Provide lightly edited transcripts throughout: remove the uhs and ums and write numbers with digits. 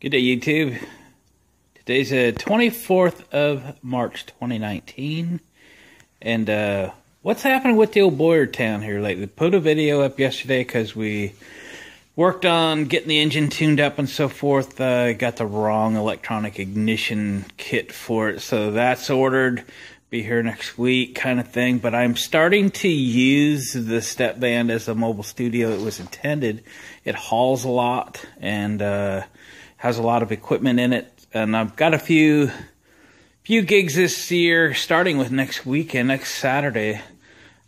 Good day, YouTube. Today's the 24th of March, 2019. And what's happening with the old Boyertown here lately? Put a video up yesterday because we worked on getting the engine tuned up and so forth. Got the wrong electronic ignition kit for it, so that's ordered. Be here next week kind of thing. But I'm starting to use the Stepvan as a mobile studio it was intended. It hauls a lot and has a lot of equipment in it. And I've got a few gigs this year, starting with next weekend, next Saturday,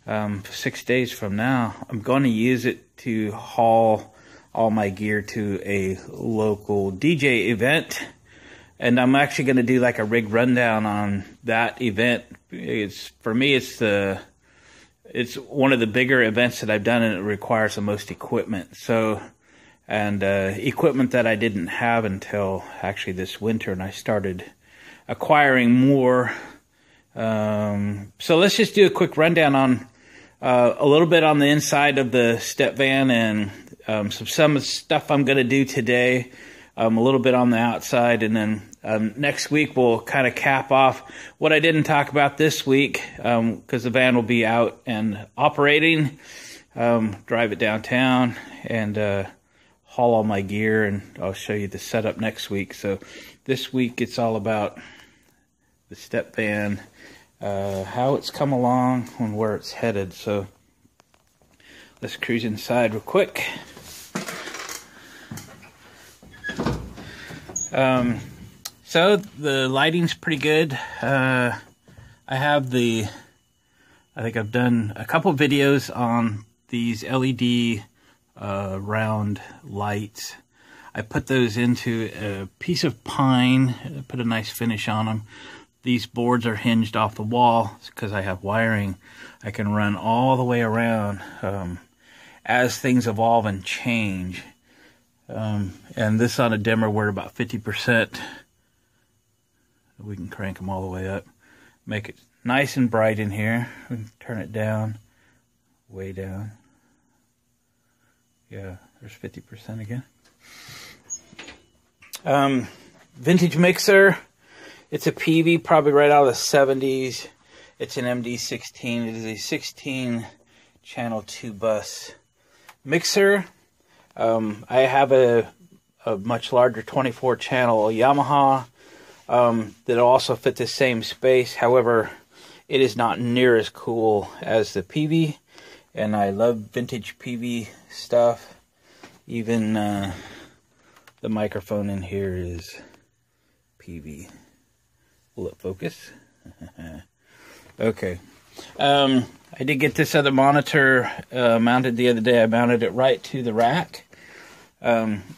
6 days from now. I'm going to use it to haul all my gear to a local DJ event. And I'm actually going to do like a rig rundown on that event. For me, it's one of the bigger events that I've done, and it requires the most equipment. So, and equipment that I didn't have until actually this winter, and I started acquiring more. So let's just do a quick rundown on a little bit on the inside of the Stepvan and some stuff I'm going to do today. A little bit on the outside, and then next week we'll kind of cap off what I didn't talk about this week, because the van will be out and operating. Drive it downtown and haul all my gear, and I'll show you the setup next week. So this week it's all about the Stepvan, how it's come along and where it's headed. So let's cruise inside real quick. So the lighting's pretty good. I think I've done a couple videos on these LED round lights. I put those into a piece of pine, put a nice finish on them. These boards are hinged off the wall because I have wiring. I can run all the way around as things evolve and change. And this on a dimmer, we're about 50%. We can crank them all the way up, make it nice and bright in here. We can turn it down, way down. Yeah, there's 50% again. Vintage mixer. It's a PV, probably right out of the 70s. It's an MD16. It is a 16 channel 2 bus mixer. I have a much larger 24 channel Yamaha that'll also fit the same space. However, it is not near as cool as the PV, and I love vintage PV stuff. Even the microphone in here is PV. Will it focus? Okay. I did get this other monitor mounted the other day. I mounted it right to the rack.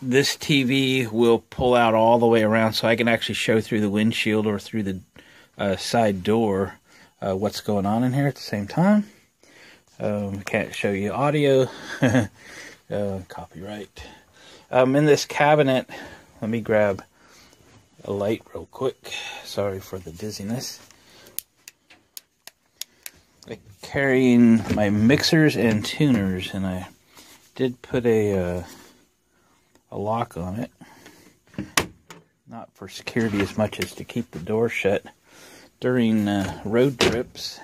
This TV will pull out all the way around, so I can actually show through the windshield or through the side door what's going on in here at the same time. Can't show you audio. Copyright. In this cabinet, let me grab a light real quick. Sorry for the dizziness. Carrying my mixers and tuners, and I did put a lock on it, not for security as much as to keep the door shut during road trips.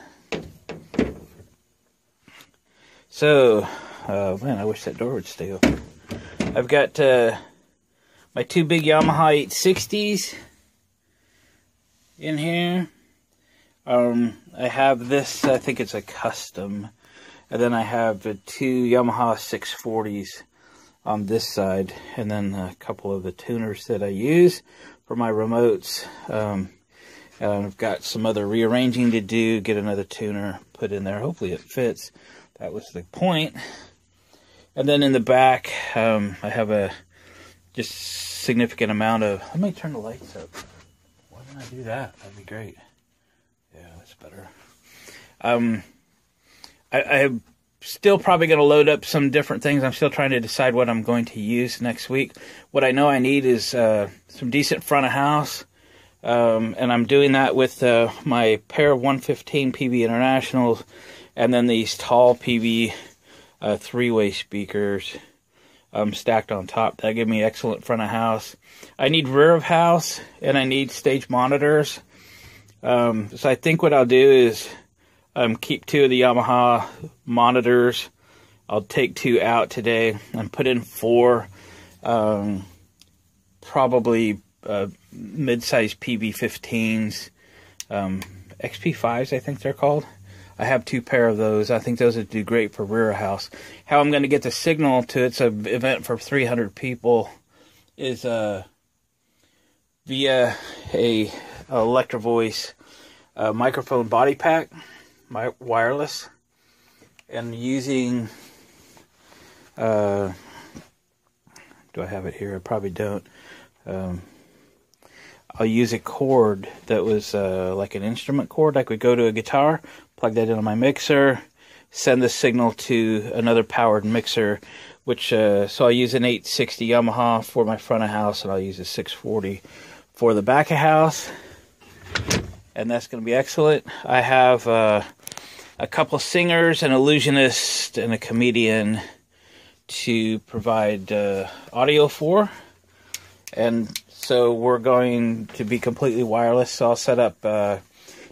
So man, I wish that door would stay open. I've got my two big Yamaha 860s in here. I have this, I think it's a custom, and then I have the two Yamaha 640s on this side, and then a couple of the tuners that I use for my remotes. And I've got some other rearranging to do, get another tuner put in there. Hopefully it fits. That was the point. And then in the back, I have a just significant amount of, let me turn the lights up. Why didn't I do that? That'd be great. Yeah, that's better. I'm still probably going to load up some different things. I'm still trying to decide what I'm going to use next week. What I know I need is some decent front of house. And I'm doing that with my pair of 115 PV Internationals, and then these tall PV three-way speakers. stacked on top. That give me excellent front of house. I need rear of house, and I need stage monitors. So I think what I'll do is keep 2 of the Yamaha monitors. I'll take 2 out today and put in 4 probably mid-size PV15s, XP5s I think they're called. I have 2 pair of those. I think those would do great for rear house. How I'm going to get the signal to it's an event for 300 people is via a Electro Voice microphone body pack, wireless, and using do I have it here? I probably don't. I'll use a cord that was like an instrument cord. I could go to a guitar, plug that into my mixer, send the signal to another powered mixer, which so I'll use an 860 Yamaha for my front of house, and I'll use a 640 for the back of house, and that's going to be excellent. I have a couple singers, an illusionist, and a comedian to provide audio for, and so we're going to be completely wireless. So I'll set up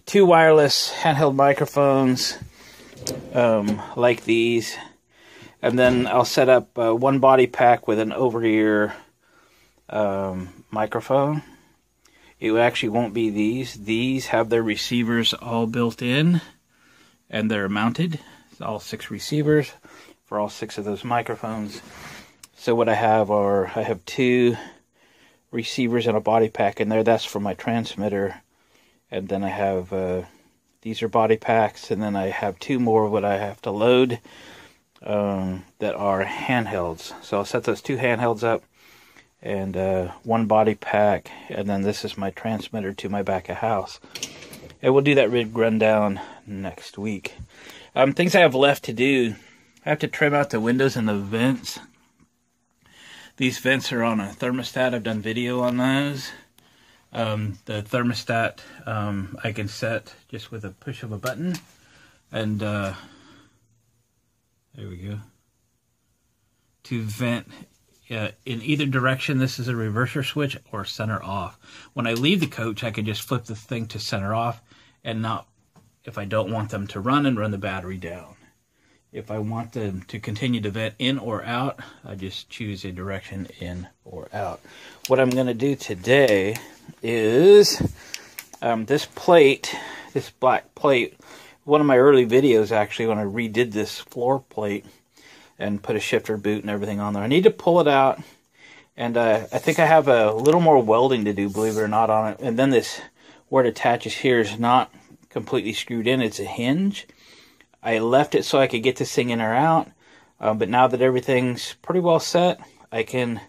2 wireless handheld microphones like these, and then I'll set up 1 body pack with an over-ear microphone. It actually won't be these. These have their receivers all built in, and they're mounted. It's all 6 receivers for all 6 of those microphones. So what I have are, I have 2 receivers and a body pack in there. That's for my transmitter. And then I have, these are body packs, and then I have 2 more what I have to load that are handhelds. So I'll set those 2 handhelds up, and 1 body pack, and then this is my transmitter to my back of house. And we'll do that rig rundown next week. Things I have left to do, I have to trim out the windows and the vents. These vents are on a thermostat. I've done video on those. The thermostat I can set just with a push of a button, and there we go, to vent in either direction. This is a reverser switch or center off. When I leave the coach, I can just flip the thing to center off, and not if I don't want them to run, and run the battery down. If I want them to continue to vent in or out, I just choose a direction in or out. What I'm going to do today is this plate, this black plate, one of my early videos actually, when I redid this floor plate and put a shifter boot and everything on there. I need to pull it out, and I think I have a little more welding to do, believe it or not, on it. And then this, where it attaches here, is not completely screwed in. It's a hinge. I left it so I could get this thing in or out, but now that everything's pretty well set, I can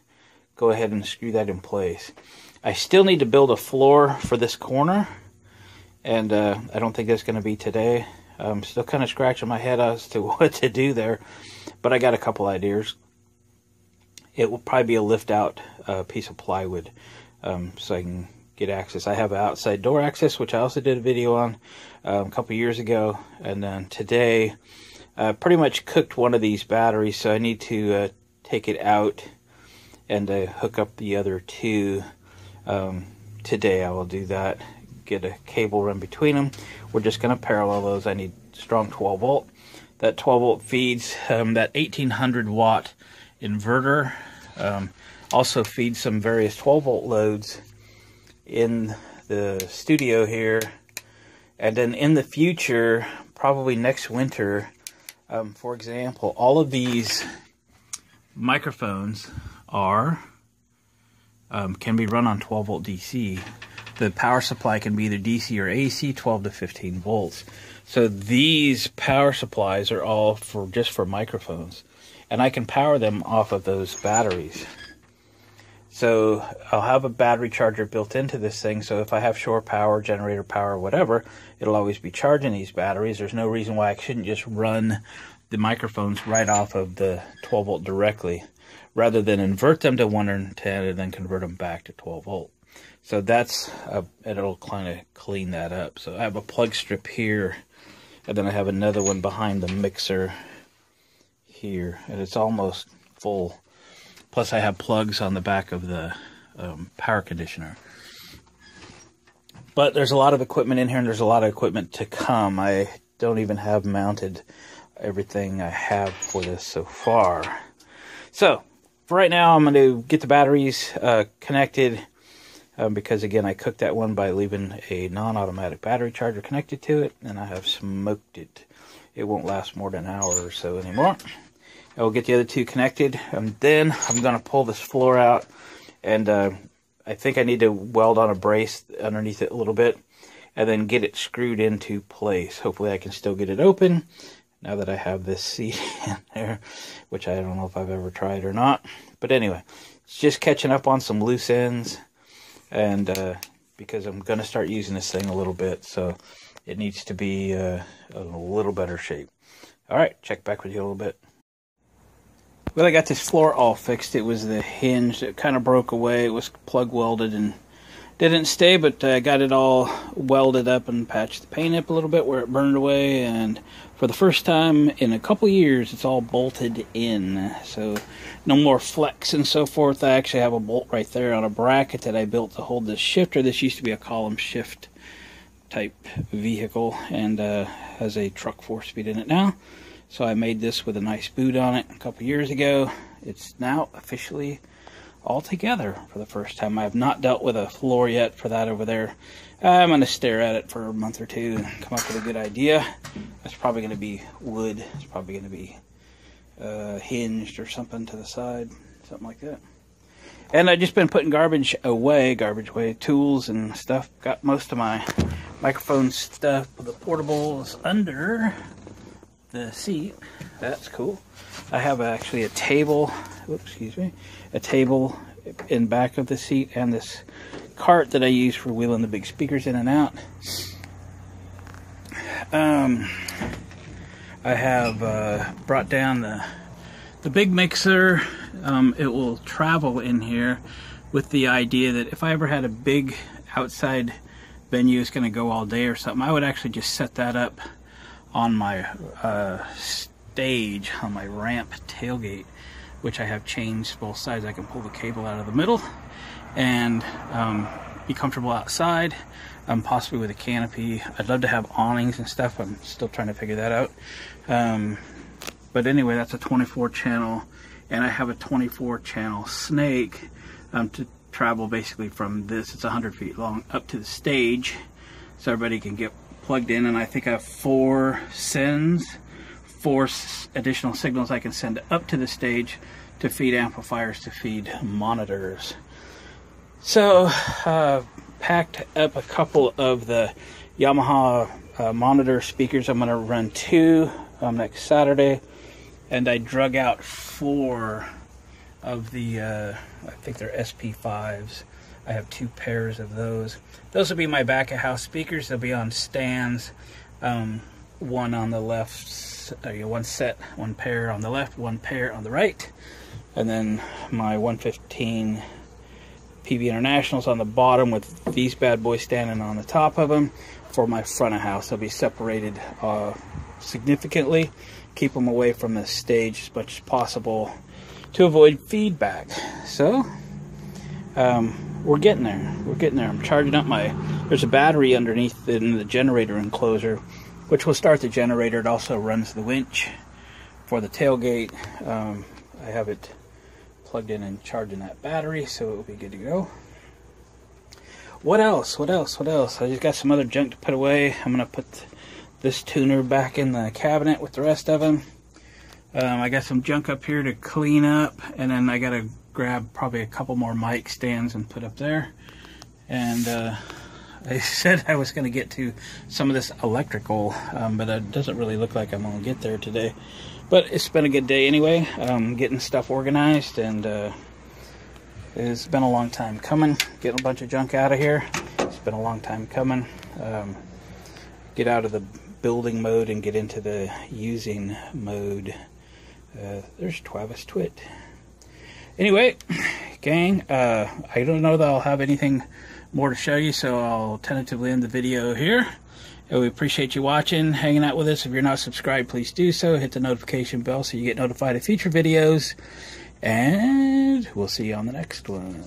go ahead and screw that in place. I still need to build a floor for this corner, and I don't think that's going to be today. I'm still kind of scratching my head as to what to do there, but I got a couple ideas. It will probably be a lift-out piece of plywood, so I can get access. I have an outside door access, which I also did a video on a couple years ago, and then today pretty much cooked one of these batteries, so I need to take it out and hook up the other 2. Today I will do that, get a cable run between them. We're just going to parallel those. I need strong 12 volt. That 12 volt feeds that 1800 watt inverter, also feeds some various 12 volt loads in the studio here. And then in the future, probably next winter, for example, all of these microphones are can be run on 12 volt DC. The power supply can be either DC or AC, 12 to 15 volts. So these power supplies are all for just for microphones, and I can power them off of those batteries. So I'll have a battery charger built into this thing, so if I have shore power, generator power, whatever, it'll always be charging these batteries. There's no reason why I shouldn't just run the microphones right off of the 12 volt directly, rather than invert them to 110 and then convert them back to 12 volt. So that's, it'll kind of clean that up. So I have a plug strip here, and then I have another one behind the mixer here, and it's almost full. Plus I have plugs on the back of the power conditioner. But there's a lot of equipment in here, and there's a lot of equipment to come. I don't even have mounted everything I have for this so far. So for right now, I'm going to get the batteries connected, because again, I cooked that one by leaving a non-automatic battery charger connected to it, and I have smoked it. It won't last more than an hour or so anymore. I will get the other two connected, and then I'm going to pull this floor out, and I think I need to weld on a brace underneath it a little bit, and then get it screwed into place. Hopefully I can still get it open now that I have this seat in there, which I don't know if I've ever tried or not. But anyway, it's just catching up on some loose ends, and because I'm going to start using this thing a little bit, so it needs to be in a little better shape. All right, check back with you a little bit. Well, I got this floor all fixed. It was the hinge that kind of broke away. It was plug welded and didn't stay, but I got it all welded up and patched the paint up a little bit where it burned away, and for the first time in a couple years, it's all bolted in, so no more flex and so forth. I actually have a bolt right there on a bracket that I built to hold this shifter. This used to be a column shift type vehicle, and has a truck 4-speed in it now. So I made this with a nice boot on it a couple years ago. It's now officially all together for the first time. I have not dealt with a floor yet for that over there. I'm going to stare at it for a month or two and come up with a good idea. It's probably going to be wood. It's probably going to be hinged or something to the side, something like that. And I've just been putting garbage away, tools and stuff. Got most of my microphone stuff with the portables under the seat. That's cool. I have actually a table, a table in back of the seat, and this cart that I use for wheeling the big speakers in and out. I have brought down the big mixer. It will travel in here with the idea that if I ever had a big outside venue, it's going to go all day or something, I would actually just set that up on my stage, on my ramp tailgate, which I have chains both sides. I can pull the cable out of the middle and be comfortable outside, possibly with a canopy. I'd love to have awnings and stuff. I'm still trying to figure that out. But anyway, that's a 24 channel, and I have a 24 channel snake to travel basically from this, it's 100 feet long, up to the stage, so everybody can get plugged in. And I think I have 4 additional signals I can send up to the stage to feed amplifiers, to feed monitors. So packed up a couple of the Yamaha monitor speakers. I'm going to run 2 next Saturday, and I drug out 4 of the I think they're SP5s. I have 2 pairs of those. Those will be my back of house speakers. They'll be on stands, one on the left, one pair on the left, 1 pair on the right, and then my 115 PV Internationals on the bottom with these bad boys standing on the top of them for my front of house. They'll be separated significantly, keep them away from the stage as much as possible to avoid feedback. So we're getting there. We're getting there. I'm charging up there's a battery underneath in the generator enclosure, which will start the generator. It also runs the winch for the tailgate. I have it plugged in and charging that battery, so it will be good to go. What else? I just got some other junk to put away. I'm going to put this tuner back in the cabinet with the rest of them. I got some junk up here to clean up, and then I got to grab probably a couple more mic stands and put up there. And I said I was going to get to some of this electrical, but it doesn't really look like I'm going to get there today. But it's been a good day anyway, getting stuff organized, and it's been a long time coming, getting a bunch of junk out of here. It's been a long time coming. Get out of the building mode and get into the using mode. There's Travis Twit. Anyway, gang, I don't know that I'll have anything more to show you, so I'll tentatively end the video here. We appreciate you watching, hanging out with us. If you're not subscribed, please do so. Hit the notification bell so you get notified of future videos. And we'll see you on the next one.